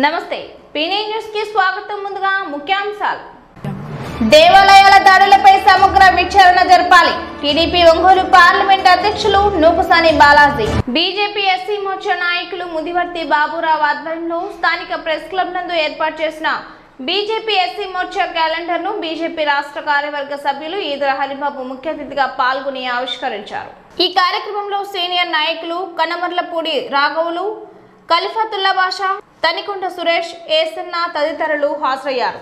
నమస్తే పీనీ న్యూస్ కి స్వాగతం. ముందుగా ముఖ్యాంశాలు. దేవాలయాల దాడులపై సమగ్ర విచారణ జరపాలి. టీడీపీ ఒంగోలు పార్లమెంట్ అధ్యక్షులు నూపుసాని బాలాజీ. బీజేపీ ఎస్సీ మోర్చా నాయకులు ముదివర్తి బాబురావు ఆధ్వర్యంలో స్థానిక ప్రెస్ క్లబ్ నందు ఏర్పాటు చేసిన బీజేపీ ఎస్సీ మోర్చా క్యాలెండర్ ను బీజేపీ రాష్ట్ర కార్యవర్గ సభ్యులు ఈదుర హరిబాబు ముఖ్య అతిథిగా పాల్గొని ఆవిష్కరించారు. ఈ కార్యక్రమంలో సీనియర్ నాయకులు కనమర్లపూడి రాఘవులు, ఖలీఫతుల్లా బాషా, తనికొండ సురేష్, ఏసన్న తదితరులు హాజరయ్యారు.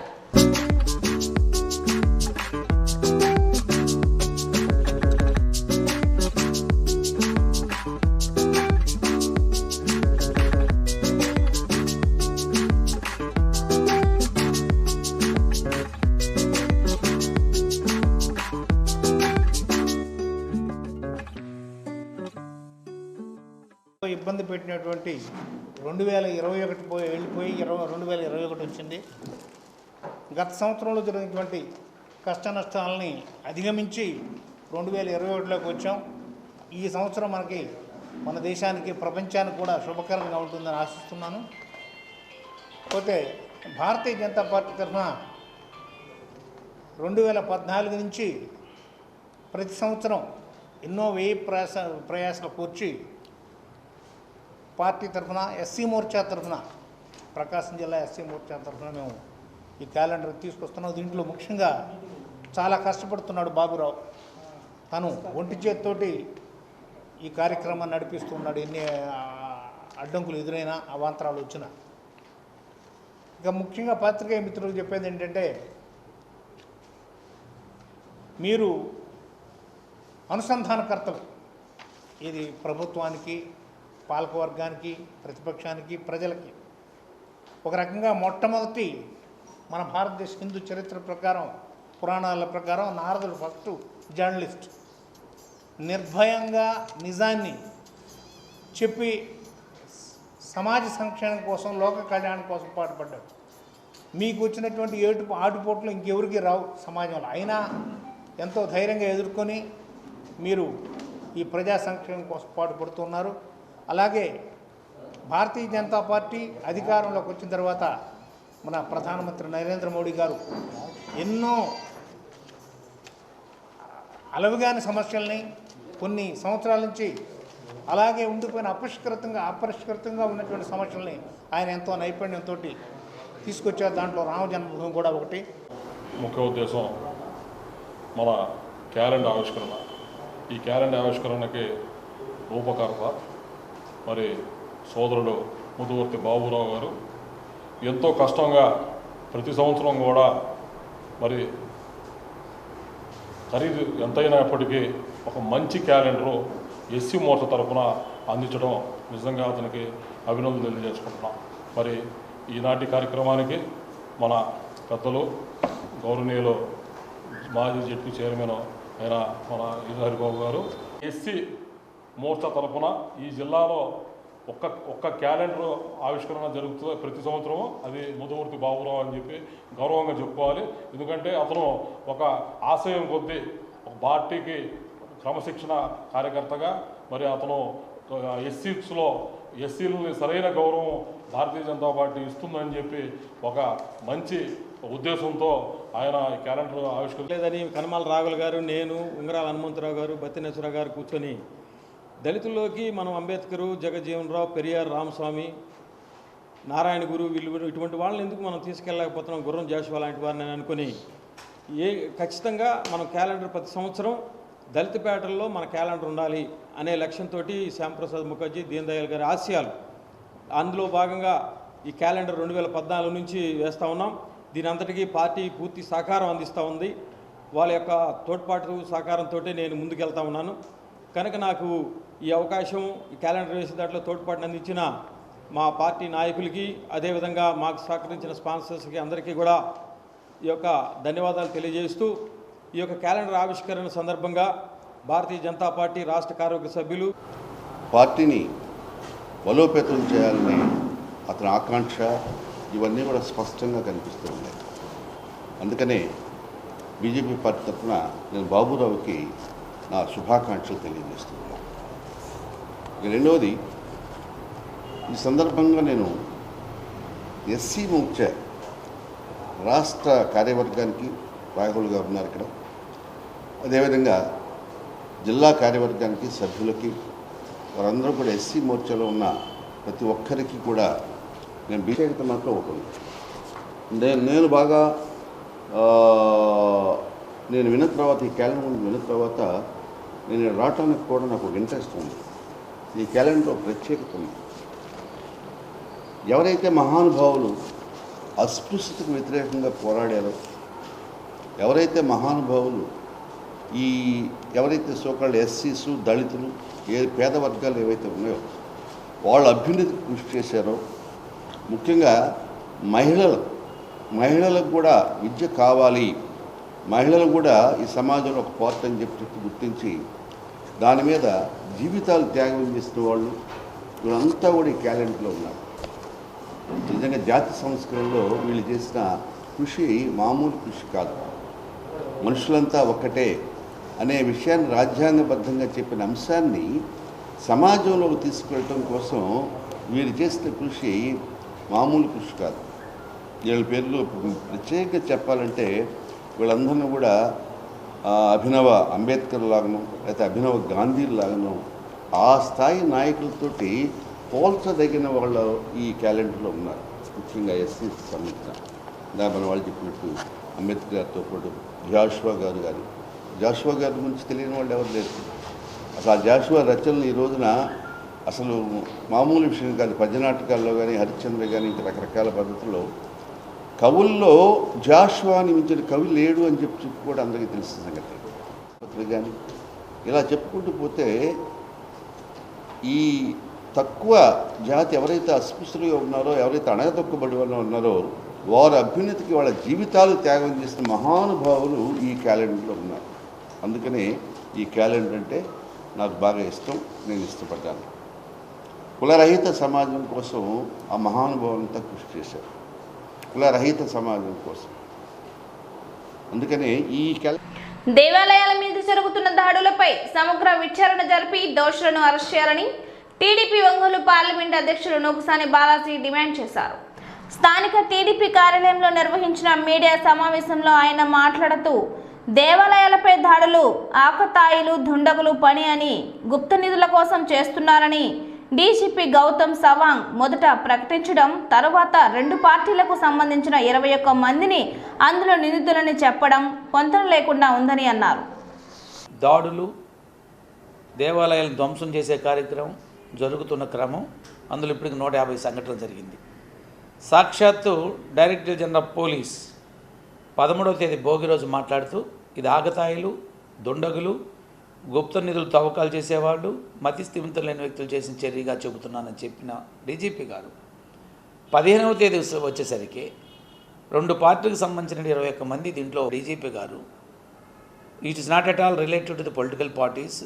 ఇబ్బంది పెట్టినటువంటి 2021 వెళ్ళిపోయి 2021 వచ్చింది. గత సంవత్సరంలో జరిగినటువంటి కష్ట నష్టాలని అధిగమించి 2021లోకి వచ్చాం. ఈ సంవత్సరం మనకి మన దేశానికి ప్రపంచానికి కూడా శుభకరంగా ఉంటుందని ఆశిస్తున్నాను. పోతే భారతీయ జనతా పార్టీ తరఫున 2014 నుంచి ప్రతి సంవత్సరం ఎన్నో ప్రయాసాలు కూర్చి పార్టీ తరఫున ఎస్సీ మోర్చా తరఫున ప్రకాశం జిల్లా ఎస్సీ మోర్చా తరఫున మేము ఈ క్యాలెండర్ తీసుకొస్తున్నాం. దీంట్లో ముఖ్యంగా చాలా కష్టపడుతున్నాడు బాబురావు. తను ఒంటి చేతితోటి ఈ కార్యక్రమాన్ని నడిపిస్తున్నాడు. ఎన్ని అడ్డంకులు ఎదురైనా అవాంతరాలు వచ్చినా. ఇక ముఖ్యంగా పాత్రికేయ మిత్రులకు చెప్పేది ఏంటంటే, మీరు అనుసంధానకర్తలు. ఇది ప్రభుత్వానికి, పాలకవర్గానికి, ప్రతిపక్షానికి, ప్రజలకి ఒక రకంగా మొట్టమొదటి మన భారతదేశ హిందూ చరిత్ర ప్రకారం, పురాణాల ప్రకారం నారదుడు ఫస్ట్ జర్నలిస్ట్. నిర్భయంగా నిజాన్ని చెప్పి సమాజ సంక్షేమం కోసం, లోక కళ్యాణం కోసం పాటుపడ్డాడు. మీకు వచ్చినటువంటి ఆటుపోట్లు ఇంకెవరికి రావు సమాజంలో. అయినా ఎంతో ధైర్యంగా ఎదుర్కొని మీరు ఈ ప్రజా సంక్షేమం కోసం పాటుపడుతున్నారు. అలాగే భారతీయ జనతా పార్టీ అధికారంలోకి వచ్చిన తర్వాత మన ప్రధానమంత్రి నరేంద్ర మోడీ గారు ఎన్నో అలవిగాని సమస్యల్ని కొన్ని సంవత్సరాల నుంచి అలాగే ఉండిపోయిన అపరిష్కృతంగా ఉన్నటువంటి సమస్యల్ని ఆయన ఎంతో నైపుణ్యంతో తీసుకొచ్చారు. దాంట్లో రామ జన్మభూమి కూడా ఒకటి. ముఖ్య ఉద్దేశం మన క్యాలెండర్ ఆవిష్కరణ. ఈ క్యాలెండర్ ఆవిష్కరణకి రూపకర్త మరి సోదరుడు ముదువర్తి బాబురావు గారు ఎంతో కష్టంగా ప్రతి సంవత్సరం కూడా మరి ఖరీదు ఎంతైనప్పటికీ ఒక మంచి క్యాలెండరు ఎస్సీ మోర్చా తరఫున అందించడం నిజంగా అతనికి అభినందనలు తెలియజేసుకుంటున్నాం. మరి ఈనాటి కార్యక్రమానికి మన పెద్దలు గౌరవనీయులు మాజీ జెడ్పీ చైర్మన్ అయిన మన హరిబాబు గారు ఎస్సీ మోర్చా తరఫున ఈ జిల్లాలో ఒక్క క్యాలెండర్ ఆవిష్కరణ జరుగుతుంది ప్రతి సంవత్సరం. అది ముదువర్తి బాబురావు అని చెప్పి గౌరవంగా చెప్పుకోవాలి. ఎందుకంటే అతను ఒక ఆశయం కొద్దీ ఒక పార్టీకి క్రమశిక్షణ కార్యకర్తగా మరి అతను ఎస్సీలని సరైన గౌరవం భారతీయ జనతా పార్టీ ఇస్తుందని చెప్పి ఒక మంచి ఉద్దేశంతో ఆయన క్యాలెండర్ ఆవిష్కరించలేదని కనమాల రాఘుల్ గారు, నేను, ఉంగరాల హనుమంతరావు గారు, బత్తినేశ్వరరావు గారు కూర్చొని దళితుల్లోకి మనం అంబేద్కరు, జగజ్జీవన్ రావు, పెరియార్ రామస్వామి, నారాయణ గురు వీళ్ళు ఇటువంటి వాళ్ళని ఎందుకు మనం తీసుకెళ్ళలేకపోతున్నాం, గుర్రం జాషువా లాంటి వారిని అనుకుని ఖచ్చితంగా మనం క్యాలెండర్ ప్రతి సంవత్సరం దళితపేటల్లో మన క్యాలెండర్ ఉండాలి అనే లక్ష్యంతో శ్యాంప్రసాద్ ముఖర్జీ, దీన్ దయాళ్ గారి ఆశయాలు. అందులో భాగంగా ఈ క్యాలెండర్ 2014 నుంచి వేస్తూ ఉన్నాం. దీని అంతటికీ పార్టీ పూర్తి సహకారం అందిస్తూ ఉంది. వాళ్ళ యొక్క తోడ్పాటు సహకారంతో నేను ముందుకెళ్తా ఉన్నాను. కనుక నాకు ఈ అవకాశం, ఈ క్యాలెండర్ వేసే దాంట్లో తోడ్పాటును అందించిన మా పార్టీ నాయకులకి, అదేవిధంగా మాకు సహకరించిన స్పాన్సర్స్కి అందరికీ కూడా ఈ యొక్క ధన్యవాదాలు తెలియజేస్తూ, ఈ యొక్క క్యాలెండర్ ఆవిష్కరణ సందర్భంగా భారతీయ జనతా పార్టీ రాష్ట్ర కార్యవర్గ సభ్యులు పార్టీని బలోపేతం చేయాలనే అతని ఆకాంక్ష ఇవన్నీ కూడా స్పష్టంగా కనిపిస్తూ ఉన్నాయి. అందుకనే బీజేపీ పార్టీ తరఫున నేను బాబురావుకి నా శుభాకాంక్షలు తెలియజేస్తున్నాను. రెండవది, ఈ సందర్భంగా నేను ఎస్సీ మోర్చా రాష్ట్ర కార్యవర్గానికి రాఘవులు గారు ఉన్నారు ఇక్కడ, అదేవిధంగా జిల్లా కార్యవర్గానికి సభ్యులకి వారందరూ కూడా ఎస్సీ మోర్చాలో ఉన్న ప్రతి ఒక్కరికి కూడా నేను బీజేపీ మాత్రం ఒకటి నేను బాగా నేను విన్న తర్వాత ఈ క్యాలెండర్ విన్న తర్వాత నేను రావటానికి కూడా నాకు ఒక ఇంట్రెస్ట్ ఉంది. ఈ క్యాలెండర్ ఒక ప్రత్యేకత ఉంది. ఎవరైతే మహానుభావులు అస్పృశ్యతకు వ్యతిరేకంగా పోరాడారో, ఎవరైతే మహానుభావులు ఎవరైతే సోకాళ్ళు ఎస్సీసు, దళితులు, పేద వర్గాలు ఏవైతే ఉన్నాయో వాళ్ళ అభ్యున్నతికి కృషి చేశారో, ముఖ్యంగా మహిళలకు కూడా విద్య కావాలి, మహిళలు కూడా ఈ సమాజంలో ఒక పార్ట్ అని చెప్పి గుర్తించి దాని మీద జీవితాలు త్యాగం చేసిన వాళ్ళు వీళ్ళంతా కూడా ఈ క్యాలెండర్లో ఉన్నారు. నిజంగా జాతి సంస్కరణలో వీళ్ళు చేసిన కృషి మామూలు కృషి కాదు. మనుషులంతా ఒక్కటే అనే విషయాన్ని రాజ్యాంగబద్ధంగా చెప్పిన అంశాన్ని సమాజంలోకి తీసుకెళ్ళటం కోసం వీరు చేసిన కృషి మామూలు కృషి కాదు. వీళ్ళ పేర్లు ప్రత్యేకంగా చెప్పాలంటే వీళ్ళందరినీ కూడా అభినవ అంబేద్కర్ లాగాను లేకపోతే అభినవ గాంధీ లాగాను ఆ స్థాయి నాయకులతోటి పోల్చదగిన వాళ్ళు ఈ క్యాలెండర్లో ఉన్నారు. ముఖ్యంగా ఎస్సీకి సంబంధించిన మన వాళ్ళు చెప్పినట్టు అంబేద్కర్ గారితో పాటు జాషువా గారి గురించి తెలియని వాళ్ళు ఎవరు లేరు. అసలు ఆ జాషువా రచనలు ఈ రోజున అసలు మామూలు విషయం కాదు. పద్యనాటకాల్లో కానీ, హరిశ్చంద్ర కానీ, ఇంకా రకరకాల పద్ధతుల్లో కవుల్లో జాషువాని మించిన కవి లేడు అని చెప్పి కూడా అందరికీ తెలిసిన సంగతి. కానీ ఇలా చెప్పుకుంటూ పోతే ఈ తక్కువ జాతి ఎవరైతే అస్పృశ్యులుగా ఉన్నారో, ఎవరైతే అణగదొక్కబడి ఉన్నారో వారి అభ్యున్నతికి వాళ్ళ జీవితాలు త్యాగం చేసిన మహానుభావులు ఈ క్యాలెండర్లో ఉన్నారు. అందుకని ఈ క్యాలెండర్ అంటే నాకు బాగా ఇష్టం, నేను ఇష్టపడ్డాను. కులరహిత సమాజం కోసం ఆ మహానుభావులంతా కృషి చేశారు, కులరహిత సమాజం కోసం. అందుకనే ఈ దేవాలయాల మీద జరుగుతున్న దాడులపై సమగ్ర విచారణ జరిపి దోషులను అరెస్ట్ చేయాలని టీడీపీ ఒంగోలు పార్లమెంట్ అధ్యక్షులు నూకుసాని బాలాజీ డిమాండ్ చేశారు. స్థానిక టీడీపీ కార్యాలయంలో నిర్వహించిన మీడియా సమావేశంలో ఆయన మాట్లాడుతూ దేవాలయాలపై దాడులు ఆకతాయిలు, దుండగులు పని అని, గుప్త నిధుల కోసం చేస్తున్నారని డీజీపీ గౌతమ్ సవాంగ్ మొదట ప్రకటించడం, తరువాత 2 పార్టీలకు సంబంధించిన 21 మందిని అందులో నిందితులని చెప్పడం పొంతన లేకుండా ఉందని అన్నారు. దాడులు, దేవాలయాలను ధ్వంసం చేసే కార్యక్రమం జరుగుతున్న క్రమం, అందులో ఇప్పటికి 150 సంఘటనలు జరిగింది. సాక్షాత్తు డైరెక్టర్ జనరల్ ఆఫ్ పోలీస్ 13వ తేదీ భోగి రోజు మాట్లాడుతూ ఇది ఆగతాయిలు, దుండగులు, గుప్త నిధులు తవ్వకాలు చేసేవాళ్ళు, మతి స్థిమితం లేని వ్యక్తులు చేసిన చర్యగా చెబుతున్నానని చెప్పిన డీజీపీ గారు 15వ తేదీ వచ్చేసరికి 2 పార్టీలకు సంబంధించిన 21 మంది దీంట్లో డీజీపీ గారు it is not at all related to the political parties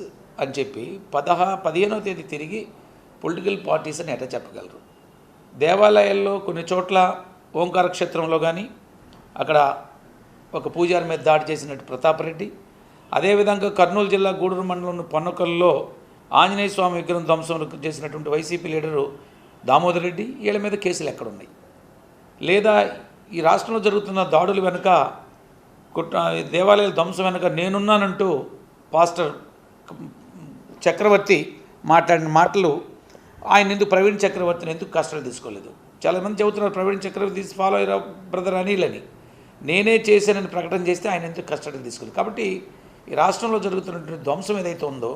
అని చెప్పి 15వ తేదీ తిరిగి పొలిటికల్ పార్టీస్ అని ఎట్లా చెప్పగలరు? దేవాలయాల్లో కొన్ని చోట్ల ఓంకార క్షేత్రంలో కానీ అక్కడ ఒక పూజారి మీద దాడి చేసినట్టు ప్రతాప్ రెడ్డి, అదేవిధంగా కర్నూలు జిల్లా గూడూరు మండలం పొన్నకల్లో ఆంజనేయ స్వామి విగ్రహం ధ్వంసం చేసినటువంటి వైసీపీ లీడరు దామోదర్ రెడ్డి, వీళ్ళ మీద కేసులు ఎక్కడున్నాయి? లేదా ఈ రాష్ట్రంలో జరుగుతున్న దాడుల వెనుక దేవాలయాల ధ్వంసం వెనుక నేనున్నానంటూ పాస్టర్ చక్రవర్తి మాట్లాడిన మాటలు, ఆయన ఎందుకు ప్రవీణ్ చక్రవర్తిని ఎందుకు కస్టడీ తీసుకోలేదు? చాలామంది చెబుతున్నారు ప్రవీణ్ చక్రవర్తి ఫాలో అయ్యారు బ్రదర్ అనిల్ అని. నేనే చేశానని ప్రకటన చేస్తే ఆయన ఎందుకు కస్టడీ తీసుకోలేదు? కాబట్టి ఈ రాష్ట్రంలో జరుగుతున్నటువంటి ధ్వంసం ఏదైతే ఉందో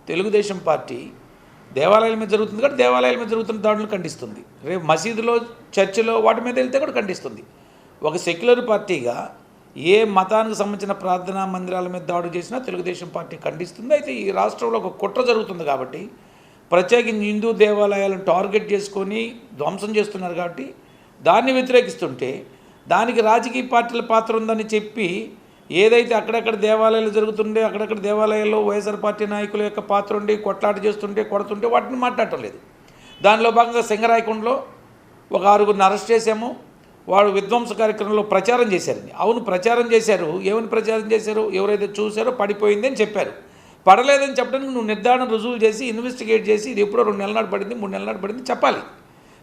తెలుగుదేశం పార్టీ దేవాలయాల మీద జరుగుతుంది కాబట్టి దేవాలయాల మీద జరుగుతున్న దాడులను ఖండిస్తుంది. రేపు మసీదులో, చర్చిలో వాటి మీద వెళ్తే కూడా ఖండిస్తుంది. ఒక సెక్యులర్ పార్టీగా ఏ మతానికి సంబంధించిన ప్రార్థనా మందిరాల మీద దాడులు చేసినా తెలుగుదేశం పార్టీ ఖండిస్తుంది. అయితే ఈ రాష్ట్రంలో ఒక కుట్ర జరుగుతుంది కాబట్టి, ప్రత్యేకించి హిందూ దేవాలయాలను టార్గెట్ చేసుకొని ధ్వంసం చేస్తున్నారు కాబట్టి దాన్ని వ్యతిరేకిస్తుంటే దానికి రాజకీయ పార్టీల పాత్ర ఉందని చెప్పి ఏదైతే అక్కడక్కడ దేవాలయాలు జరుగుతుండే అక్కడక్కడ దేవాలయాల్లో వైఎస్ఆర్ పార్టీ నాయకుల యొక్క పాత్ర ఉండి కొట్లాట చేస్తుంటే, కొడుతుంటే వాటిని మాట్లాడటం లేదు. దానిలో భాగంగా సింగరాయకొండలో ఒక 6గురిని అరెస్ట్ చేశాము. వాడు విధ్వంస కార్యక్రమంలో ప్రచారం చేశారని. అవును, ప్రచారం చేశారు. ఏమని ప్రచారం చేశారు? ఎవరైతే చూశారో పడిపోయింది అని చెప్పారు. పడలేదని చెప్పడానికి నువ్వు నిర్ధారణ రుజువులు చేసి ఇన్వెస్టిగేట్ చేసి ఇది ఎప్పుడో 2 నెలల నాడు పడింది, 3 నెలల నాడు పడింది చెప్పాలి.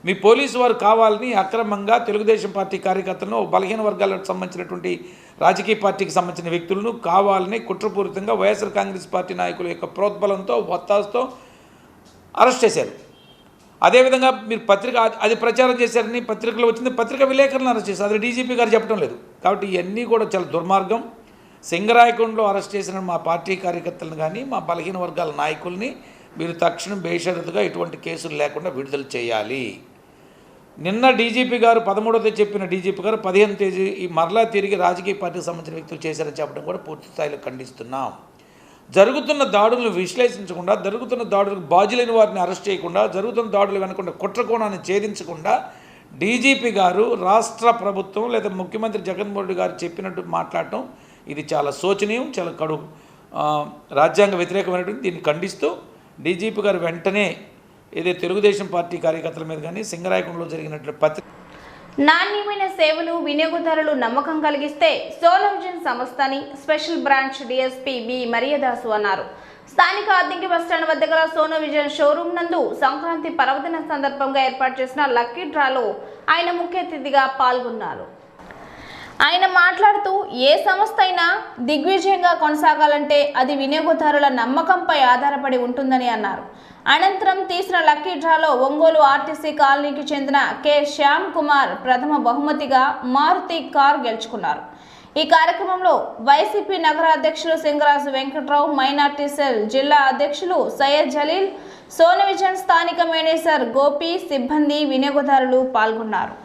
మీ పోలీసు వారు కావాలని అక్రమంగా తెలుగుదేశం పార్టీ కార్యకర్తలను బలహీన వర్గాలకు సంబంధించినటువంటి రాజకీయ పార్టీకి సంబంధించిన వ్యక్తులను కావాలని కుట్రపూరితంగా వైఎస్ఆర్ కాంగ్రెస్ పార్టీ నాయకుల యొక్క ప్రోద్బలంతో ఒత్తాసుతో అరెస్ట్ చేశారు. అదేవిధంగా మీరు పత్రిక అది ప్రచారం చేశారని పత్రికలు వచ్చింది, పత్రికా విలేకరులను అరెస్ట్ చేశారు. అది డీజీపీ గారు చెప్పడం లేదు. కాబట్టి ఇవన్నీ కూడా చాలా దుర్మార్గం. సింగరాయకొండలో అరెస్ట్ చేసిన మా పార్టీ కార్యకర్తలను కానీ మా బలహీన వర్గాల నాయకుల్ని మీరు తక్షణం బేషరతుగా ఇటువంటి కేసులు లేకుండా విడుదల చేయాలి. నిన్న డీజీపీ గారు 13వ తేదీ చెప్పిన డీజీపీ గారు 15వ తేదీ మరలా తిరిగి రాజకీయ పార్టీకి సంబంధించిన వ్యక్తులు చేశారని చెప్పడం కూడా పూర్తి స్థాయిలో ఖండిస్తున్నాం. జరుగుతున్న దాడులను విశ్లేషించకుండా, జరుగుతున్న దాడులకు బాధ్యులైన వారిని అరెస్ట్ చేయకుండా, జరుగుతున్న దాడులు వెనకుండా కుట్రకోణాన్ని ఛేదించకుండా డీజీపీ గారు రాష్ట్ర ప్రభుత్వం లేదా ముఖ్యమంత్రి జగన్మోహన్ రెడ్డి గారు చెప్పినట్టు మాట్లాడటం ఇది చాలా శోచనీయం, చాలా రాజ్యాంగ వ్యతిరేకమైనటువంటి. దీన్ని ఖండిస్తూ డీజీపీ గారు వెంటనే ఏదైతే తెలుగుదేశం పార్టీ కార్యకర్తల మీద కానీ సింగరాయకొండలో జరిగినట్లు నాణ్యమైన సేవలు వినియోగదారులు నమ్మకం కలిగిస్తే సోలో విజన్ సంస్థని special branch DSP B Mariyadasu అన్నారు. స్థానిక అద్దంకి బస్టాండ్ వద్ద గల సోనో విజన్ షోరూమ్ నందు సంక్రాంతి పర్వదిన సందర్భంగా ఏర్పాటు చేసిన లక్కీ డ్రాలో ఆయన ముఖ్య అతిథిగా పాల్గొన్నారు. ఆయన మాట్లాడుతూ ఏ సంస్థ అయినా దిగ్విజయంగా కొనసాగాలంటే అది వినియోగదారుల నమ్మకంపై ఆధారపడి ఉంటుందని అన్నారు. అనంతరం తీసిన లక్కీ డ్రాలో ఒంగోలు ఆర్టీసీ కాలనీకి చెందిన కె శ్యామ్ కుమార్ ప్రథమ బహుమతిగా మారుతి కార్ గెలుచుకున్నారు. ఈ కార్యక్రమంలో వైసీపీ నగర అధ్యక్షులు సింగరాజు వెంకట్రావు, మైనార్టీ సెల్ జిల్లా అధ్యక్షులు సయ్యద్ జలీల్, సోనో విజన్ స్థానిక మేనేజర్ గోపి, సిబ్బంది, వినియోగదారులు పాల్గొన్నారు.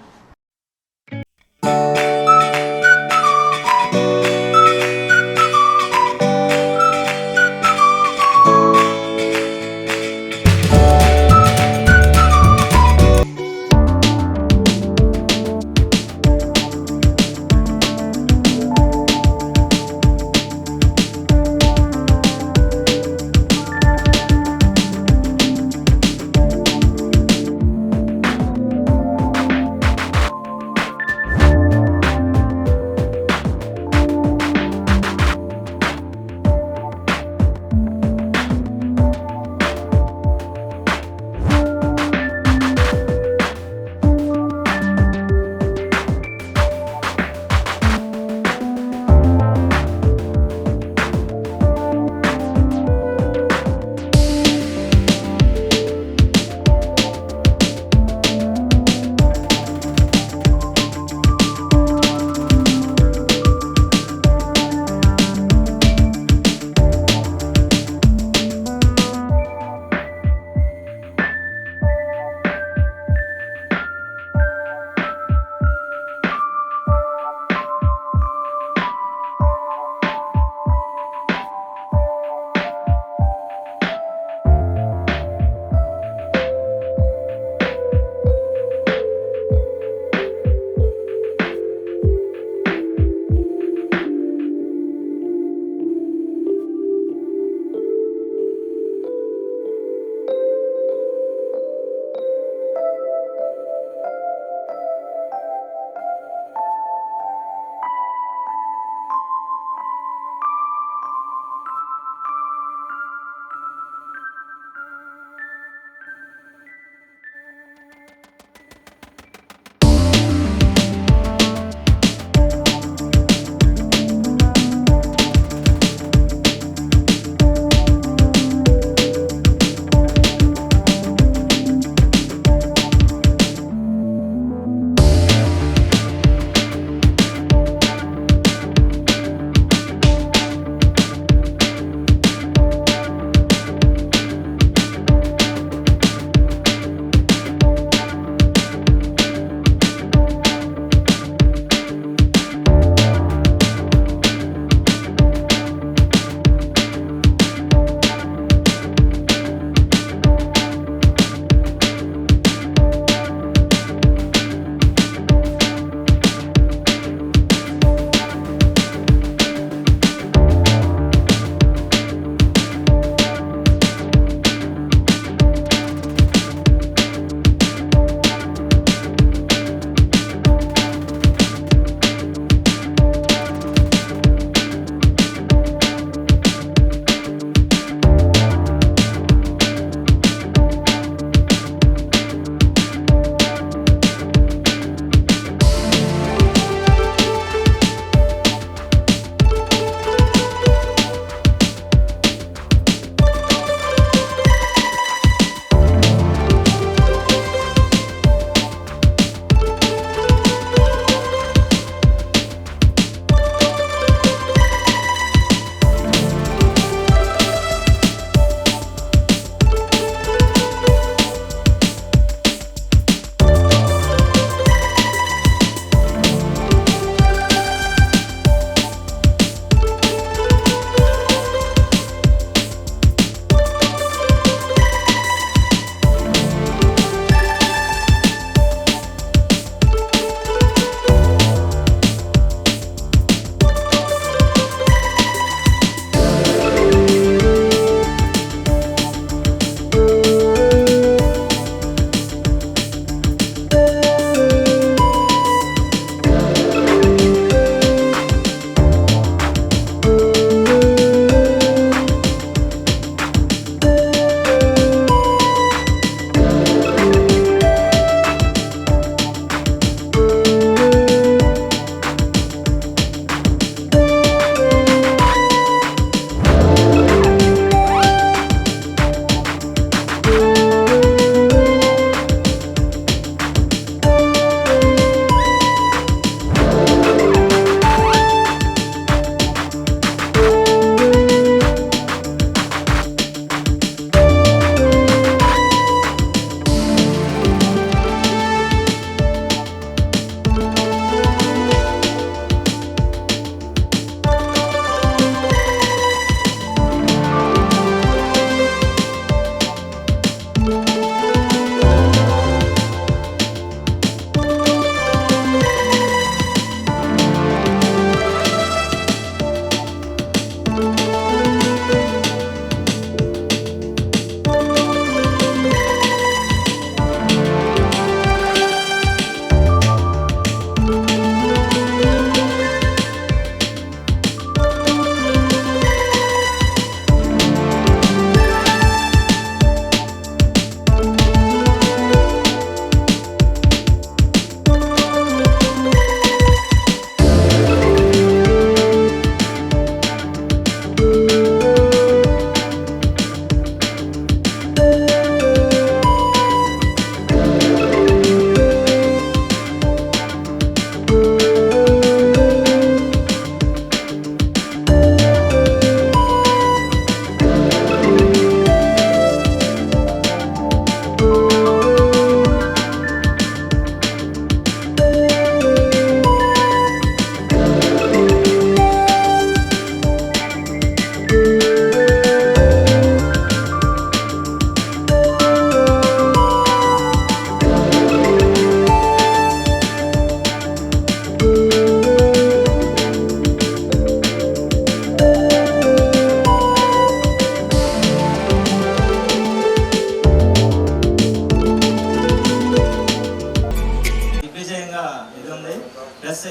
ఇది ఉంది. ప్లస్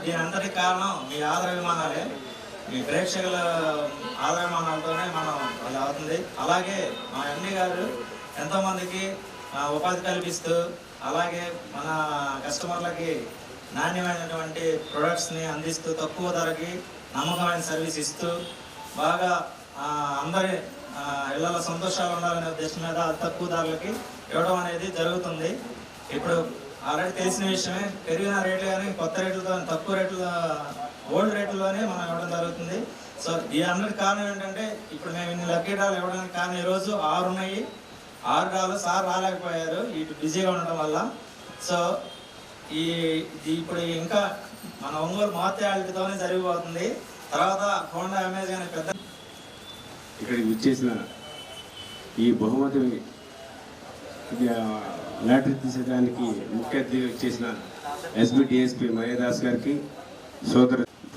దీని అంతటికి కారణం మీ ఆదరాభిమానాలే, మీ ప్రేక్షకుల ఆదరాభిమానాలతోనే మనం అది అవుతుంది. అలాగే మా ఎండి గారు ఎంతోమందికి ఉపాధి కల్పిస్తూ, అలాగే మన కస్టమర్లకి నాణ్యమైనటువంటి ప్రొడక్ట్స్ని అందిస్తూ, తక్కువ ధరకి నమ్మకమైన సర్వీస్ ఇస్తూ, బాగా అందరి ఇళ్లలో సంతోషాలు ఉండాలనే ఉద్దేశం మీద తక్కువ ధరలకి ఇవ్వడం అనేది జరుగుతుంది. ఇప్పుడు ఆల్రెడీ తెలిసిన విషయమే, పెరిగిన రేట్లు కానీ కొత్త రేట్లతో తక్కువ రేట్లు ఓల్డ్ రేట్లలోనే మనం ఇవ్వడం జరుగుతుంది. సో ఈ అందరికి కారణం ఏంటంటే, ఇప్పుడు మేము ఇన్ని లక్కీ డ్రాలు ఇవ్వడానికి కారణం ఈరోజు 6 ఉన్నాయి. 6 డ్రాలు సార్ రాలేకపోయారు ఇటు బిజీగా ఉండటం వల్ల. సో ఇప్పుడు ఇంకా మన ఒంగోలు మార్చాలిటీతోనే జరిగిపోతుంది. తర్వాత హోండా అమెజాన్ పెద్ద ఇక్కడికి విచ్చేసిన ఈ బహుమతి లాటరీ తీసేదానికి ముఖ్య అతిథిగా వచ్చేసిన ఎస్బీ డిఎస్పీ మహేదాస్ గారికి,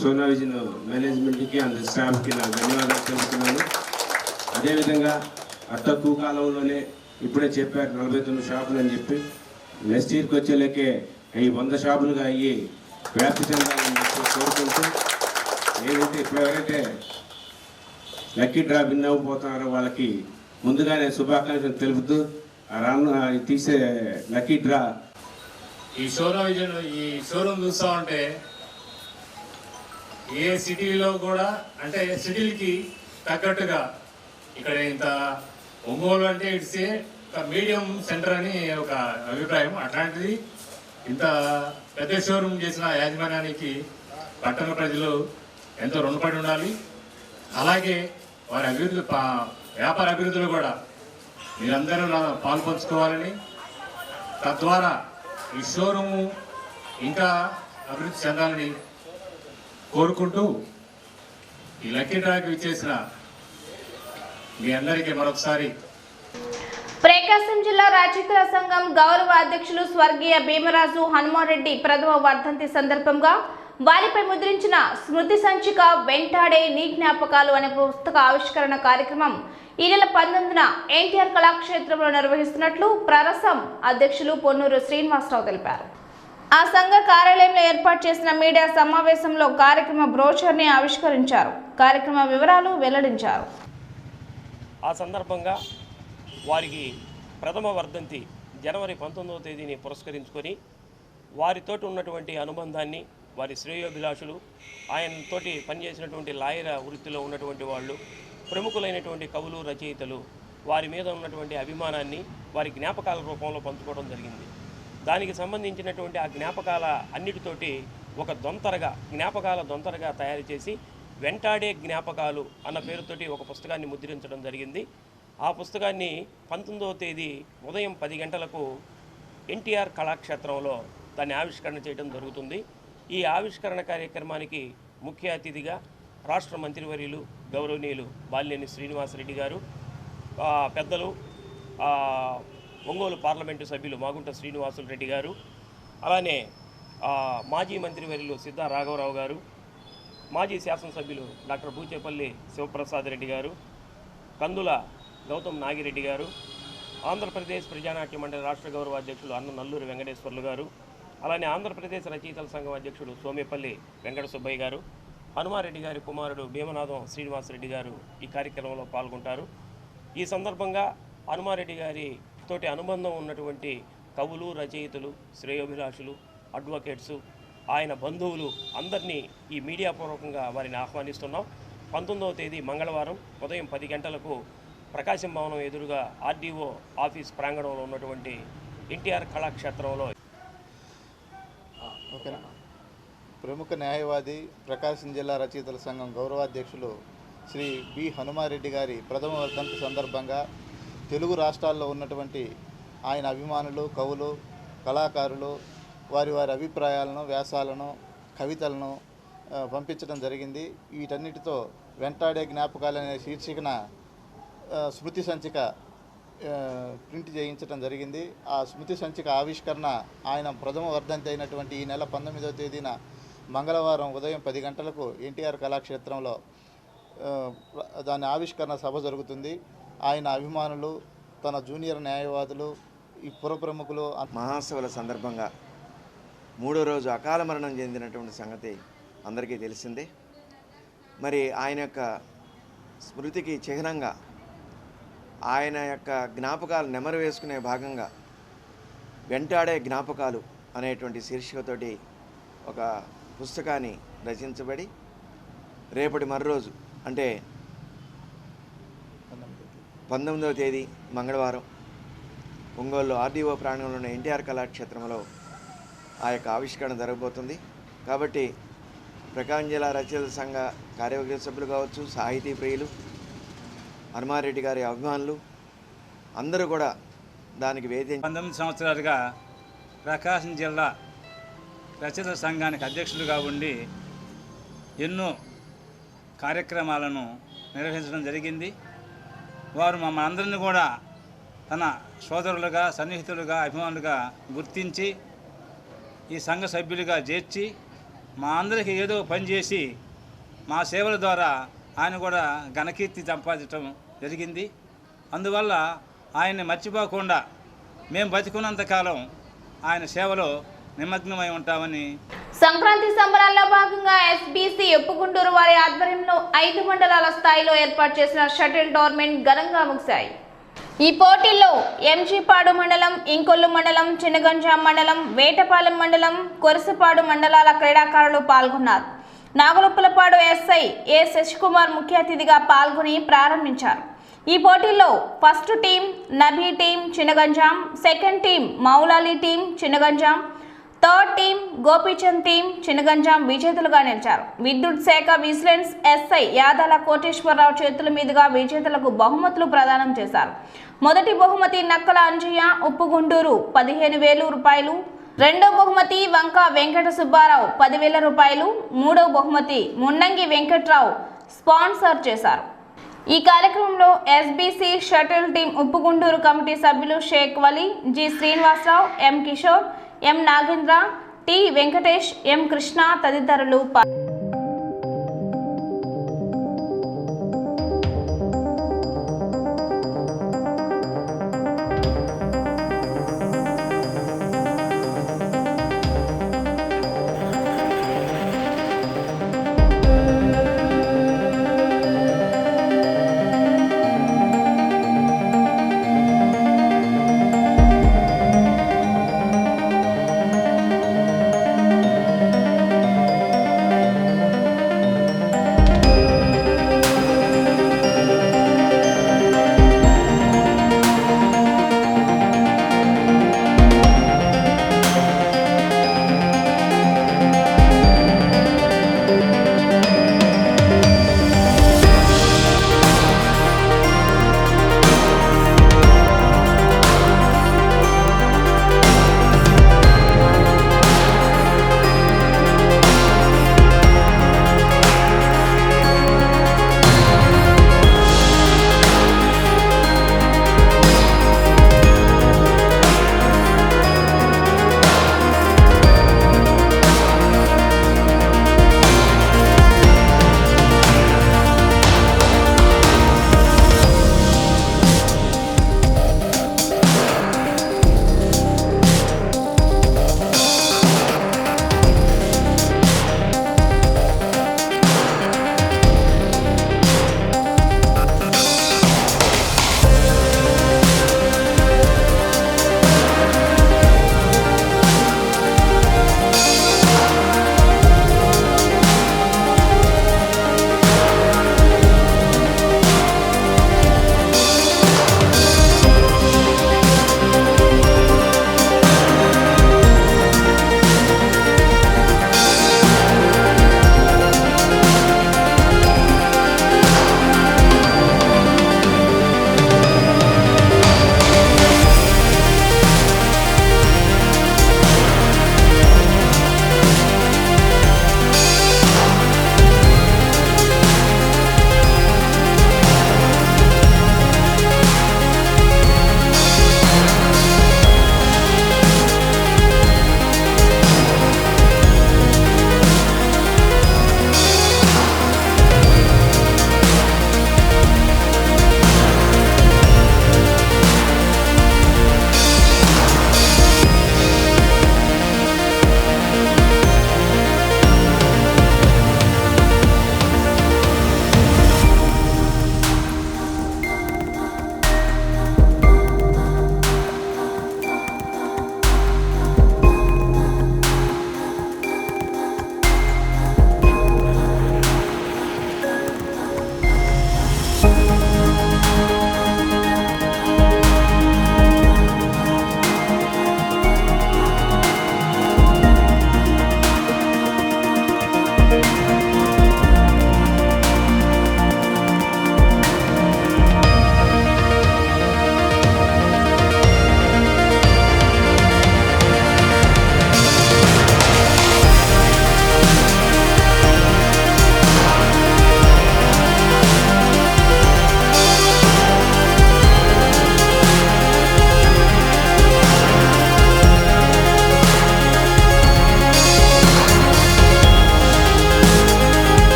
సోనా విజన్ మేనేజ్మెంట్కి, అందరి స్టాఫ్కి నా ధన్యవాదాలు తెలుపుతున్నాను. అదేవిధంగా తక్కువ కాలంలోనే ఇప్పుడే చెప్పారు 49 షాపులు అని చెప్పి, నెక్స్ట్ ఇయర్కి వచ్చేలేకే అవి 100 షాపులుగా అయ్యి వ్యాప్తి చెందాలని చెప్పి కోరుకుంటూ, ఏదైతే ఇప్పుడు ఎవరైతే లక్కీ డ్రా విన్ అవ్వబోతున్నారో వాళ్ళకి ముందుగానే శుభాకాంక్షలు తెలుపుతూ, తీసే లక్కీ డ్రా ఈ షోరూమ్ చూస్తూ ఉంటే ఏ సిటీలో కూడా, అంటే సిటీలకి తగ్గట్టుగా ఇక్కడ ఇంత ఒంగోలు అంటే ఇట్స్ ఒక మీడియం సెంటర్ అని ఒక అభిప్రాయం. అట్లాంటిది ఇంత పెద్ద షోరూమ్ చేసిన యాజమాన్యానికి పట్టణ ప్రజలు ఎంతో రుణపడి ఉండాలి. అలాగే వారి అభివృద్ధి, వ్యాపార అభివృద్ధిలో కూడా మీరందరూ పాల్పంచుకోవాలని, తద్వారా ఈ షోరూము ఇంకా అభివృద్ధి చెందాలని కోరుకుంటూ, ఈ లక్కీ డ్రాకి విచ్చేసిన మీ అందరికీ మరొకసారి. ప్రకాశం జిల్లా రచయితల సంఘం గౌరవ అధ్యక్షులు స్వర్గీయ భీమరాజు హనుమారెడ్డి ప్రథమ వర్ధంతి సందర్భంగా వారిపై ముద్రించిన స్మృతి సంచిక వెంటాడే నీ జ్ఞాపకాలు అనే పుస్తక ఆవిష్కరణ కార్యక్రమం ఈ నెల 19న ఎన్టీఆర్ కళాక్షేత్రంలో నిర్వహిస్తున్నట్లు ప్రరసం అధ్యక్షులు పొన్నూరు శ్రీనివాసరావు తెలిపారు. ఆ సంఘ కార్యాలయంలో ఏర్పాటు చేసిన మీడియా సమావేశంలో కార్యక్రమ బ్రోచర్ని ఆవిష్కరించారు. కార్యక్రమ వివరాలు వెల్లడించారు. ఆ సందర్భంగా వారికి ప్రథమ వర్ధంతి జనవరి 19వ తేదీని పురస్కరించుకొని వారితోటి ఉన్నటువంటి అనుబంధాన్ని, వారి శ్రేయోభిలాషులు, ఆయనతోటి పనిచేసినటువంటి లాయర్ వృత్తిలో ఉన్నటువంటి వాళ్ళు, ప్రముఖులైనటువంటి కవులు, రచయితలు, వారి మీద ఉన్నటువంటి అభిమానాన్ని వారి జ్ఞాపకాల రూపంలో పంచుకోవడం జరిగింది. దానికి సంబంధించినటువంటి ఆ జ్ఞాపకాల అన్నిటితోటి ఒక జ్ఞాపకాల దొంతరగా తయారు చేసి వెంటాడే జ్ఞాపకాలు అన్న పేరుతోటి ఒక పుస్తకాన్ని ముద్రించడం జరిగింది. ఆ పుస్తకాన్ని 19వ తేదీ ఉదయం 10 గంటలకు ఎన్టీఆర్ కళాక్షేత్రంలో దాన్ని ఆవిష్కరణ చేయడం జరుగుతుంది. ఈ ఆవిష్కరణ కార్యక్రమానికి ముఖ్య అతిథిగా రాష్ట్ర మంత్రివర్యులు గౌరవనీయులు బాలినేని శ్రీనివాసరెడ్డి గారు, పెద్దలు ఒంగోలు పార్లమెంటు సభ్యులు మాగుంట శ్రీనివాసులు రెడ్డి గారు, అలానే మాజీ మంత్రివర్యులు సిద్ధా రాఘవరావు గారు, మాజీ శాసనసభ్యులు డాక్టర్ బూచేపల్లి శివప్రసాద్ రెడ్డి గారు, కందుల గౌతమ్ నాగిరెడ్డి గారు, ఆంధ్రప్రదేశ్ ప్రజానాట్య మండలి రాష్ట్ర గౌరవ అధ్యక్షులు అన్న నల్లూరి వెంకటేశ్వర్లు గారు, అలానే ఆంధ్రప్రదేశ్ రచయితల సంఘం అధ్యక్షుడు సోమేపల్లి వెంకట సుబ్బయ్య గారు, హనుమారెడ్డి గారి కుమారుడు భీమనాథం శ్రీనివాసరెడ్డి గారు ఈ కార్యక్రమంలో పాల్గొంటారు. ఈ సందర్భంగా హనుమారెడ్డి గారి తోటి అనుబంధం ఉన్నటువంటి కవులు, రచయితలు, శ్రేయోభిలాషులు, అడ్వకేట్సు, ఆయన బంధువులు అందరినీ ఈ మీడియా పూర్వకంగా వారిని ఆహ్వానిస్తున్నాం. 19వ తేదీ మంగళవారం ఉదయం 10 గంటలకు ప్రకాశం భవనం ఎదురుగా ఆర్డీఓ ఆఫీస్ ప్రాంగణంలో ఉన్నటువంటి ఎన్టీఆర్ కళాక్షేత్రంలో. ఓకేనా. ప్రముఖ న్యాయవాది, ప్రకాశం జిల్లా రచయితల సంఘం గౌరవాధ్యక్షులు శ్రీ బి హనుమారెడ్డి గారి ప్రథమ వర్ధంతి సందర్భంగా తెలుగు రాష్ట్రాల్లో ఉన్నటువంటి ఆయన అభిమానులు, కవులు, కళాకారులు వారి అభిప్రాయాలను, వ్యాసాలను, కవితలను పంపించడం జరిగింది. వీటన్నిటితో వెంటాడే జ్ఞాపకాలు అనే శీర్షికన స్మృతి సంచిక ప్రింట్ చేయించడం జరిగింది. ఆ స్మృతి సంచిక ఆవిష్కరణ ఆయన ప్రథమ వర్ధంతి అయినటువంటి ఈ నెల 19వ తేదీన మంగళవారం ఉదయం 10 గంటలకు ఎన్టీఆర్ కళాక్షేత్రంలో దాని ఆవిష్కరణ సభ జరుగుతుంది. ఆయన అభిమానులు, తన జూనియర్ న్యాయవాదులు, ఈ పుర ప్రముఖులు మహాసభల సందర్భంగా 3వ రోజు అకాల మరణం చెందినటువంటి సంగతి అందరికీ తెలిసిందే. మరి ఆయన యొక్క స్మృతికి చిహ్నంగా ఆయన యొక్క జ్ఞాపకాలు నెమరు వేసుకునే భాగంగా వెంటాడే జ్ఞాపకాలు అనేటువంటి శీర్షికతోటి ఒక పుస్తకాన్ని రచించబడి రేపటి మర్రోజు అంటే 19వ తేదీ మంగళవారం ఒంగోలు ఆర్డీఓ ప్రాంగణంలో ఉన్న ఎన్టీఆర్ కళాక్షేత్రంలో ఆ యొక్క ఆవిష్కరణ జరగబోతుంది. కాబట్టి ప్రకాశం జిల్లా రచయితల సంఘ కార్యవర్గ సభ్యులు కావచ్చు, సాహితీ ప్రియులు, హనుమారెడ్డి గారి అభిమానులు అందరూ కూడా దానికి వేదిక. 19 సంవత్సరాలుగా ప్రకాశం జిల్లా రచయితల సంఘానికి అధ్యక్షులుగా ఉండి ఎన్నో కార్యక్రమాలను నిర్వహించడం జరిగింది. వారు మమ్మల్ని అందరినీ కూడా తన సోదరులుగా, సన్నిహితులుగా, అభిమానులుగా గుర్తించి ఈ సంఘ సభ్యులుగా చేర్చి మా అందరికీ ఏదో పనిచేసి మా సేవల ద్వారా ఆయన కూడా ఘనకీర్తి సంపాదించడం జరిగింది. అందువల్ల ఆయన్ని మర్చిపోకుండా మేము బతికున్నంతకాలం ఆయన సేవలో నిమగ్నమై ఉంటామని. సంక్రాంతి సంబరాల్లో భాగంగా ఎస్బీసీ ఉప్పుగుంటూరు వారి ఆధ్వర్యంలో 5 మండలాల స్థాయిలో ఏర్పాటు చేసిన షటిల్ టోర్నమెంట్ ఘనంగా ముగిశాయి. ఈ పోటీల్లో ఎంజీపాడు మండలం, ఇంకొల్లు మండలం, చిన్నగంజాం మండలం, వేటపాలెం మండలం, కొరసపాడు మండలాల క్రీడాకారులు పాల్గొన్నారు. నాగలుప్పలపాడు ఎస్ఐ ఏ శశికుమార్ ముఖ్య అతిథిగా పాల్గొని ప్రారంభించారు. ఈ పోటీల్లో first team Nabi team Chinnaganjam, second team Moulali team Chinnaganjam, third team Gopichand team Chinnaganjam విజేతలుగా నిలిచారు. విద్యుత్ శాఖ విజిలెన్స్ ఎస్ఐ యాదాల కోటేశ్వరరావు చేతుల మీదుగా విజేతలకు బహుమతులు ప్రదానం చేశారు. మొదటి బహుమతి నక్కల అంజయ్య ఉప్పుగుంటూరు 15,000 రూపాయలు, రెండో బహుమతి వంక వెంకట సుబ్బారావు 10,000 రూపాయలు, మూడో బహుమతి మున్నంగి వెంకట్రావు స్పాన్సర్ చేశారు. ఈ కార్యక్రమంలో ఎస్బీసీ షటిల్ టీం ఉప్పుగుంటూరు కమిటీ సభ్యులు షేక్ వలీ, జి శ్రీనివాసరావు, ఎం కిషోర్, ఎం నాగేంద్ర, టి వెంకటేష్, ఎం కృష్ణ తదితరులు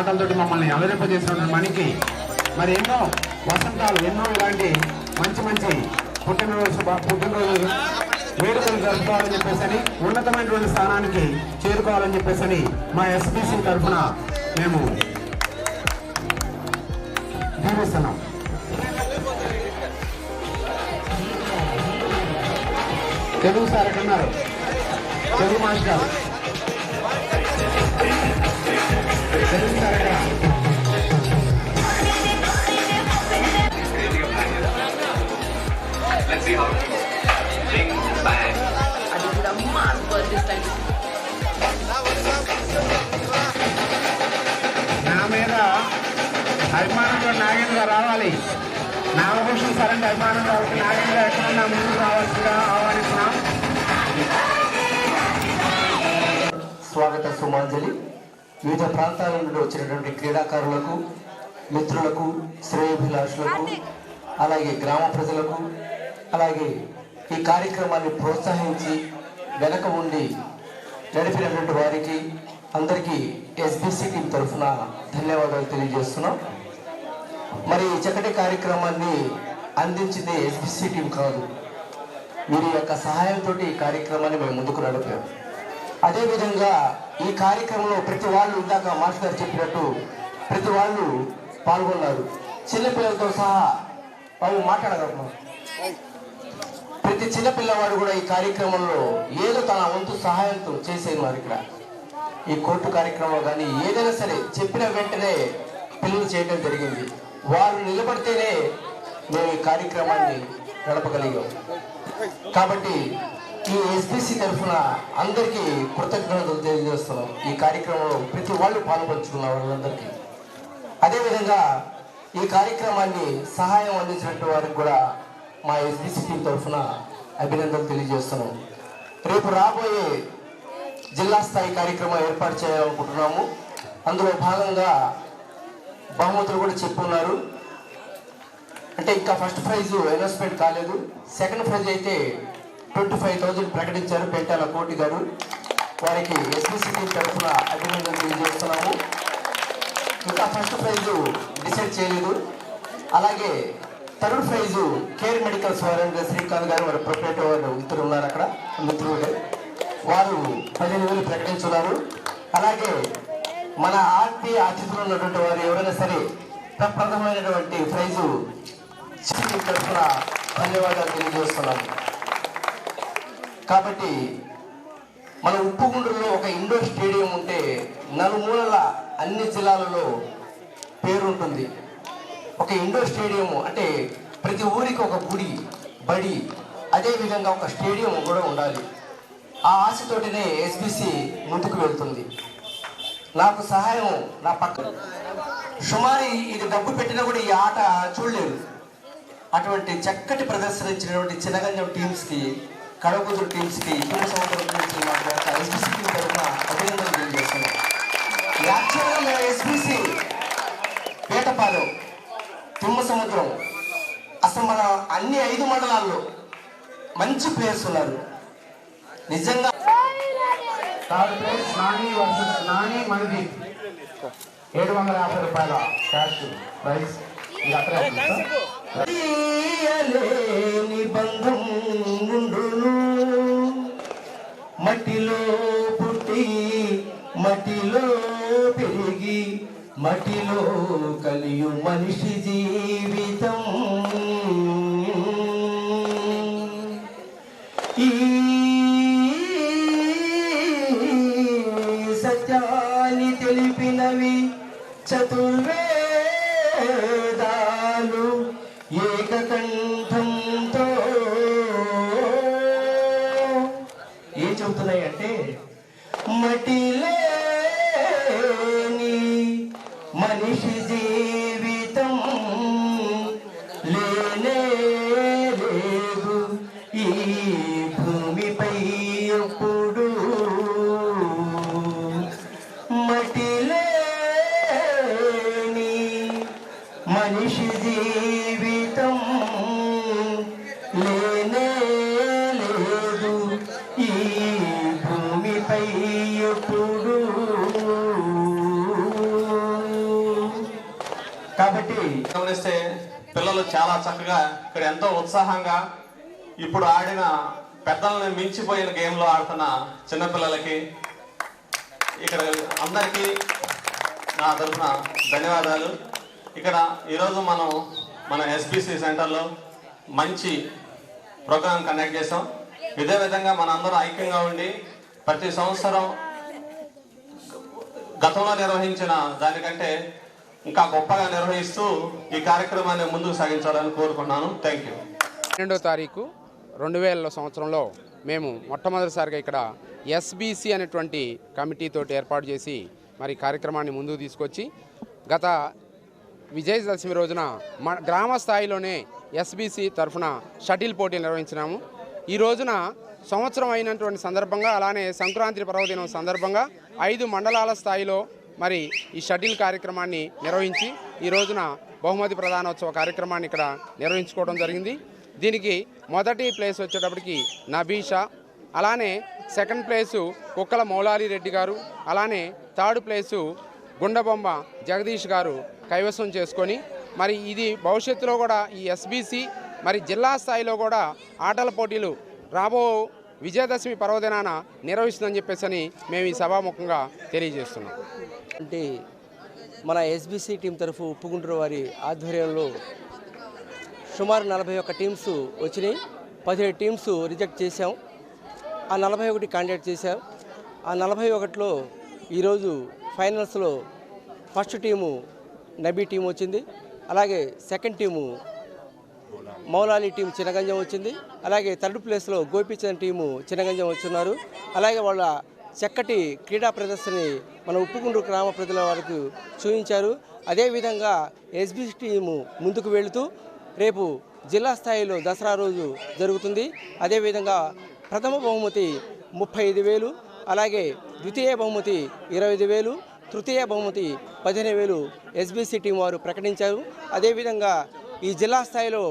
పాటలతోటి మమ్మల్ని అలరింపజేసినటువంటి మనకి మరి ఎన్నో వసంతాలు, ఎన్నో ఇలాంటి మంచి మంచి పుట్టినరోజు వేడుకలు జరుపుకోవాలని చెప్పేసి, ఉన్నతమైనటువంటి స్థానానికి చేరుకోవాలని చెప్పేసి మా ఎస్బీసీ తరఫున మేము జీవిస్తున్నాం. తెలుగు సార్ ఎక్కడున్నారు? తెలుగు మాస్టర్ తెలుగు సార్ ఎక్కడ? నా మీద అభిమానంతో నాగేంద్ర రావాలి. నాగభూషణ్ సార్ అంటే అభిమానం కాబట్టి నాగేంద్ర ఎక్కడన్నా ముందుకు రావాల్సిందిగా ఆహ్వానిస్తున్నాం. స్వాగత సుమాంజలి. వివిధ ప్రాంతాల నుండి వచ్చినటువంటి క్రీడాకారులకు, మిత్రులకు, శ్రేయోభిలాషులకు, అలాగే గ్రామ ప్రజలకు, అలాగే ఈ కార్యక్రమాన్ని ప్రోత్సహించి వెనక ఉండి నడిపినటువంటి వారికి అందరికీ ఎస్బీసీ టీం తరఫున ధన్యవాదాలు తెలియజేస్తున్నాం. మరి ఈ చక్కటి కార్యక్రమాన్ని అందించింది ఎస్బీసీ టీం కాదు, వీరి యొక్క సహాయంతో ఈ కార్యక్రమాన్ని మేము ముందుకు నడిపాము. అదేవిధంగా ఈ కార్యక్రమంలో ప్రతి వాళ్ళు, ఇందాక మాస్టర్ గారు చెప్పినట్టు ప్రతి వాళ్ళు పాల్గొన్నారు. చిన్నపిల్లలతో సహా వాళ్ళు మాట్లాడగలరు. ప్రతి చిన్నపిల్లవాడు కూడా ఈ కార్యక్రమంలో ఏదో తన వంతు సహాయంతో చేసేది వారు. ఇక్కడ ఈ కోర్టు కార్యక్రమంలో కానీ ఏదైనా సరే చెప్పిన వెంటనే పిల్లలు చేయడం జరిగింది. వారు నిలబడితేనే మేము ఈ కార్యక్రమాన్ని నడపగలిగాం. కాబట్టి ఈ ఎస్బీసీ తరఫున అందరికీ కృతజ్ఞతలు తెలియజేస్తున్నాం. ఈ కార్యక్రమంలో ప్రతి వాళ్ళు పాల్పంచుకున్న వాళ్ళందరికీ. అదేవిధంగా ఈ కార్యక్రమాన్ని సహాయం అందించినట్టు వారికి కూడా మా ఎస్బీసీ టీం తరఫున అభినందనలు తెలియజేస్తున్నాం. రేపు రాబోయే జిల్లా స్థాయి కార్యక్రమం ఏర్పాటు చేయాలనుకుంటున్నాము. అందులో భాగంగా బహుమతులు కూడా చెప్పున్నారు. అంటే ఇంకా ఫస్ట్ ప్రైజ్ అనౌన్స్మెంట్ కాలేదు. సెకండ్ ప్రైజ్ అయితే 25,000 ప్రకటించారు పెంటాల కోటి గారు. వారికి ఎస్బీసీ టీం తరఫున అభినందనలు తెలియజేస్తున్నాము. ఇంకా ఫస్ట్ ప్రైజ్ డిసైడ్ చేయలేదు. అలాగే థర్డ్ ప్రైజ్ కేర్ మెడికల్స్ వారు శ్రీకాంత్ గారు, వారి ప్రొపరేటర్ వారు ఇద్దరు ఉన్నారు అక్కడ మిత్రులే, వారు 15,000 ప్రకటించున్నారు. అలాగే మన ఆర్టీ అతిథులు ఉన్నటువంటి వారు ఎవరైనా సరే ప్రప్రథమైనటువంటి ప్రైజు తరఫున ధన్యవాదాలు తెలియజేస్తున్నాము. కాబట్టి మన ఉప్పుగుండ్రులో ఒక ఇండోర్ స్టేడియం ఉంటే నలుమూలల అన్ని జిల్లాలలో పేరుంటుంది. ఒక ఇండోర్ స్టేడియం అంటే ప్రతి ఊరికి ఒక గుడి, బడి, అదేవిధంగా ఒక స్టేడియం కూడా ఉండాలి. ఆ ఆశతోటినే ఎస్బీసీ ముందుకు వెళ్తుంది. నాకు సహాయం నా పక్క సుమారి ఇది డబ్బు పెట్టినా కూడా ఈ ఆట చూడలేదు. అటువంటి చక్కటి ప్రదర్శన ఇచ్చినటువంటి చిన్నగంజం టీమ్స్కి, కడకూతురు టీమ్స్కి, హిమ సముద్రం టీమ్స్కి మాకు ఎస్బీసీ టీం తరఫున అభినందనలు తెలియజేస్తున్నాం. యాక్చువల్గా మేము ఎస్బీసీ పేటపాలెం, తిమ్మ సముద్రం, అసలు మన అన్ని 5 మండలాల్లో మంచి ప్లేయర్స్ ఉన్నారు. నిజంగా third place Nani versus Nani Mandeep, 750 రూపాయల క్యాష్ ప్రైజ్. బంధం మట్టిలో పుట్టి మట్టిలో పెరిగి మట్టిలో కలియు మనిషి జీవితం. ఈ సత్యాన్ని తెలిపినవి చతుర్వేదాలు ఏకకంఠంతో. ఏం చెబుతున్నాయి అంటే మట్టిలేని మనిషి జీవితం లేనే లేదు ఈ భూమిపై ఎప్పుడు. మట్టిలేని మనిషి జీవితం లేనే లేదు ఈ భూమిపై ఎప్పుడు. కాబట్టి గమనిస్తే పిల్లలు చాలా చక్కగా ఇక్కడ ఎంతో ఉత్సాహంగా ఇప్పుడు ఆడిన పెద్దలను మించిపోయిన గేమ్లో ఆడుతున్న చిన్నపిల్లలకి ఇక్కడ అందరికీ నా తరఫున ధన్యవాదాలు. ఇక్కడ ఈరోజు మనం మన ఎస్బీసీ సెంటర్లో మంచి ప్రోగ్రాం కండక్ట్ చేసాం. ఇదే విధంగా మనందరం ఐక్యంగా ఉండి ప్రతి సంవత్సరం గతంలో నిర్వహించిన దానికంటే ఇంకా గొప్పగా నిర్వహిస్తూ ఈ కార్యక్రమాన్ని ముందుకు సాగించాలని కోరుకున్నాను. Thank you. 2వ తారీఖు 2000 సంవత్సరంలో మేము మొట్టమొదటిసారిగా ఇక్కడ ఎస్బీసీ అనేటువంటి కమిటీతో ఏర్పాటు చేసి మరి కార్యక్రమాన్ని ముందుకు తీసుకొచ్చి గత విజయదశమి రోజున గ్రామ స్థాయిలోనే ఎస్బీసీ తరఫున షటిల్ పోటీలు నిర్వహించినాము. ఈ రోజున సంవత్సరం అయినటువంటి సందర్భంగా అలానే సంక్రాంతి పర్వదినం సందర్భంగా 5 మండలాల స్థాయిలో మరి ఈ షటిల్ కార్యక్రమాన్ని నిర్వహించి ఈ రోజున బహుమతి ప్రదానోత్సవ కార్యక్రమాన్ని ఇక్కడ నిర్వహించుకోవడం జరిగింది. దీనికి మొదటి ప్లేస్ వచ్చేటప్పటికి నబీషా, అలానే సెకండ్ ప్లేసు కుక్కల మౌలాలి రెడ్డి గారు, అలానే థర్డ్ ప్లేసు గుండబొమ్మ జగదీష్ గారు కైవసం చేసుకొని మరి ఇది భవిష్యత్తులో కూడా ఈ ఎస్బీసీ మరి జిల్లా స్థాయిలో కూడా ఆటల పోటీలు రాబో విజయదశమి పర్వదినాన నిర్వహిస్తుందని చెప్పేసి మేము ఈ సభాముఖంగా తెలియజేస్తున్నాం. అంటే మన ఎస్బీసీ టీం తరఫు ఉప్పుగుంటూరు వారి ఆధ్వర్యంలో సుమారు 41 టీమ్స్ వచ్చినాయి. 17 టీమ్స్ రిజెక్ట్ చేశాం. ఆ 41 క్యాండిడేట్ చేశాం. ఆ 41లో ఈరోజు ఫైనల్స్లో ఫస్ట్ టీము నబీ టీం వచ్చింది, అలాగే second team Moula Ali team Chinaganjam వచ్చింది, అలాగే థర్డ్ ప్లేస్లో గోపీచంద్ టీము చినగంజం వచ్చున్నారు. అలాగే వాళ్ళ చక్కటి క్రీడా ప్రదర్శనని మన ఉప్పుగుంటూరు గ్రామ ప్రజల వారికి చూపించారు. అదేవిధంగా ఎస్బీసీ టీము ముందుకు వెళుతూ రేపు జిల్లా స్థాయిలో దసరా రోజు జరుగుతుంది. అదేవిధంగా ప్రథమ బహుమతి 35,000, అలాగే ద్వితీయ బహుమతి 25,000, తృతీయ బహుమతి 15,000 ఎస్బీసీ టీం వారు ప్రకటించారు. అదేవిధంగా ఈ జిల్లా స్థాయిలో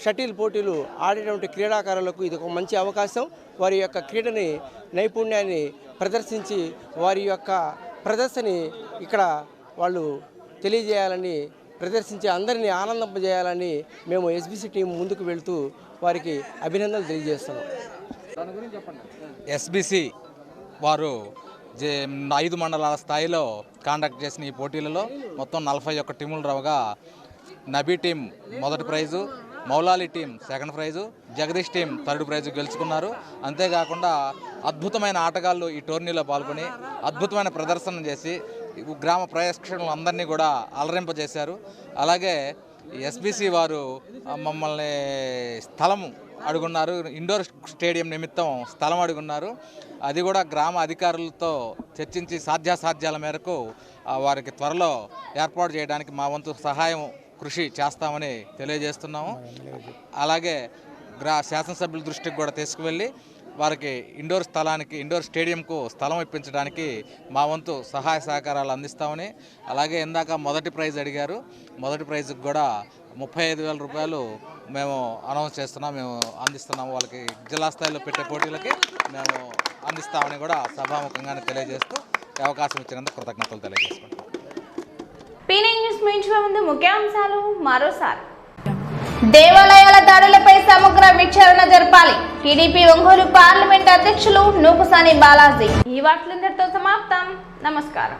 షటిల్ పోటీలు ఆడేటువంటి క్రీడాకారులకు ఇది ఒక మంచి అవకాశం. వారి యొక్క క్రీడని నైపుణ్యాన్ని ప్రదర్శించి వారి యొక్క ప్రదర్శనని ఇక్కడ వాళ్ళు తెలియజేయాలని, ప్రదర్శించి అందరినీ ఆనందింపజేయాలని మేము ఎస్బీసీ టీం ముందుకు వెళుతూ వారికి అభినందనలు తెలియజేస్తున్నాం. ఎస్బీసీ వారు 5 మండలాల స్థాయిలో కాండక్ట్ చేసిన ఈ పోటీలలో మొత్తం 41 టీములు రావగా నబీ టీం మొదటి prize, Moulali team second prize, Jagadish team third prize గెలుచుకున్నారు. అంతేకాకుండా అద్భుతమైన ఆటగాళ్ళు ఈ టోర్నీలో పాల్గొని అద్భుతమైన ప్రదర్శన చేసి గ్రామ ప్రేక్షకులందరినీ కూడా అలరింపజేశారు. అలాగే ఎస్బీసీ వారు మమ్మల్ని స్థలం అడుగున్నారు, ఇండోర్ స్టేడియం నిమిత్తం స్థలం అడుగున్నారు. అది కూడా గ్రామ అధికారులతో చర్చించి సాధ్యాసాధ్యాల మేరకు వారికి త్వరలో ఏర్పాటు చేయడానికి మా వంతు సహాయం కృషి చేస్తామని తెలియజేస్తున్నాము. అలాగే శాసనసభ్యుల దృష్టికి కూడా తీసుకువెళ్ళి వారికి ఇండోర్ స్టేడియంకు స్థలం ఇప్పించడానికి మా వంతు సహాయ సహకారాలు అందిస్తామని, అలాగే ఇందాక మొదటి ప్రైజ్ అడిగారు, మొదటి ప్రైజ్కి కూడా 35,000 రూపాయలు మేము అనౌన్స్ చేస్తున్నాం, మేము అందిస్తున్నాము. వాళ్ళకి జిల్లా స్థాయిలో పెట్టే పోటీలకి మేము అందిస్తామని కూడా సభాముఖంగానే తెలియజేస్తూ అవకాశం ఇచ్చినందుకు కృతజ్ఞతలు తెలియజేసుకుంటాం. పీనై న్యూస్ మించిన ముందు ముఖ్యాంశాలు మరోసారి. దేవాలయాల దాడులపై సమగ్ర విచారణ జరపాలి. టీడీపీ ఒంగోలు పార్లమెంట్ అధ్యక్షులు నూకుసాని బాలాజీ. ఈ వార్తలందరితో సమాప్తం. నమస్కారం.